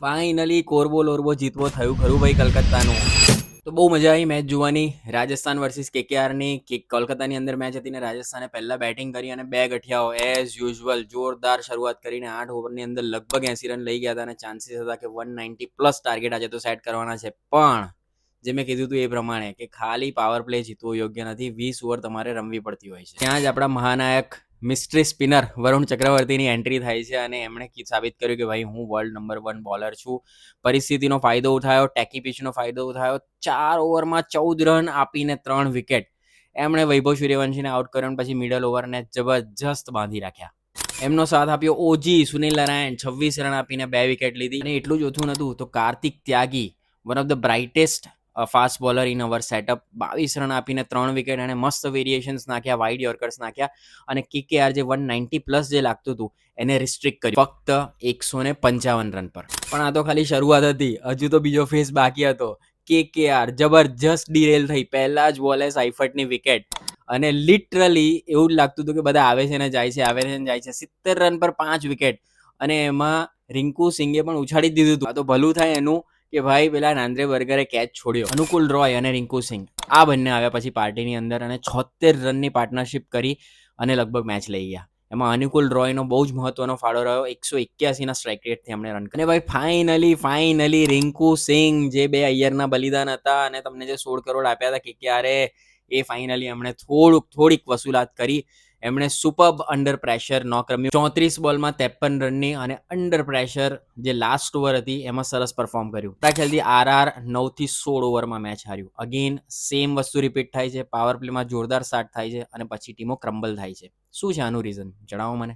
Finally કોર્બો જીતવો થયું ખરું ભાઈ કલકત્તાનું. તો બહુ મજા આવી મેચ જોવાની. રાજસ્થાન વર્સિસ કેકેઆરની કોલકાતાની અંદર મેચ હતી ને રાજસ્થાને પહેલા બેટિંગ કરી અને 2 ગઠિયાઓ એઝ યુઝ્યુઅલ જોરદાર શરૂઆત કરીને 8 ઓવરની અંદર લગભગ 80 રન લઈ ગયા હતા અને ચાન્સીસ હતા કે 190 પ્લસ ટાર્ગેટ આજે તો સેટ કરવાના છે. પણ જે મેં કીધું હતું એ પ્રમાણે કે ખાલી પાવર પ્લે જીતવો યોગ્ય નથી, 20 ઓવર તમારે રમવી પડતી હોય છે. ત્યાં જ આપણા મહાનાયક મિસ્ટ્રી સ્પિનર વરુણ ચક્રવર્તીની એન્ટ્રી થાય છે અને એમણે સાબિત કર્યું કે ભાઈ હું વર્લ્ડ નંબર 1 બોલર છું. પરિસ્થિતિનો ફાયદો ઉઠાવ્યો, ટેકી પીચનો ફાયદો ઉઠાવ્યો. 4 ઓવરમાં 14 રન આપીને 3 વિકેટ એમણે વૈભવ સૂર્યવંશીને આઉટ કર્યો. પછી મિડલ ઓવરને જબરજસ્ત બાંધી રાખ્યા. એમનો સાથ આપ્યો ઓજી સુનિલ નારાયણ, 26 રન આપીને 2 વિકેટ લીધી. અને એટલું જ ઓછું નહોતું તો Kartik Tyagi, one of the brightest fast bowler in our setup, 22 run આપીને 3 વિકેટ અને મસ્ત વેરિએશન્સ નાખ્યા, વાઇડ યોર્કર્સ નાખ્યા અને કેકેઆર જે 190 પ્લસ જે લાગતું હતું એને રિસ્ટ્રિક્ટ કર્યું ફક્ત 155 રન પર. પણ આ તો ખાલી શરૂઆત હતી, હજુ તો બીજો ફેઝ બાકી હતો. કેકેઆર જબરજસ્ત ડિરેલ થઈ પહેલા જ બોલે સાઈફર્ટની વિકેટ અને લિટરલી એવું જ લાગતું હતું કે બધા આવે છે ને જાય છે, આવે છે ને જાય છે. 70 રન પર 5 વિકેટ અને એમાં રિંકુ સિંઘે પણ ઉછાડી દીધું હતું. આ તો ભલું થાય એનું કે ભાઈ પેલા નાન્દ્રે બર્ગરે કેચ છોડ્યો. અનુકુલ રોય અને રિંકુ સિંઘ આ બંને આવ્યા પછી પાર્ટીની અંદર અને 76 રનની પાર્ટનરશિપ કરી અને લગભગ મેચ લઈ ગયા. એમાં અનુકુલ રોયનો બહુ જ મહત્વનો ફાળો રહ્યો. 181ના સ્ટ્રાઇક રેટથી એમણે રન કર્યા. અને ભાઈ ફાઇનલી રિંકુ સિંઘ જે 2 અય્યરના બલિદાન હતા અને તમને જે 16 કરોડ આપ્યા હતા કેકેઆરે એ ફાઇનલી એમણે થોડીક વસૂલાત કરી. એમણે સુપર્બ અંડર પ્રેશર નોક રમ્યું. 34 બોલમાં 53 રનની અને અંડર પ્રેશર જે લાસ્ટ ઓવર હતી એમાં સરસ પરફોર્મ કર્યું. મારા ખ્યાલથી આરઆર 9 થી 16 ઓવરમાં મેચ હાર્યું. અગેન સેમ વસ્તુ રિપીટ થાય છે, પાવર પ્લેમાં જોરદાર સ્ટાર્ટ થાય છે અને પછી ટીમો ક્રમ્બલ થાય છે. શું છે આનું રીઝન જણાવો મને.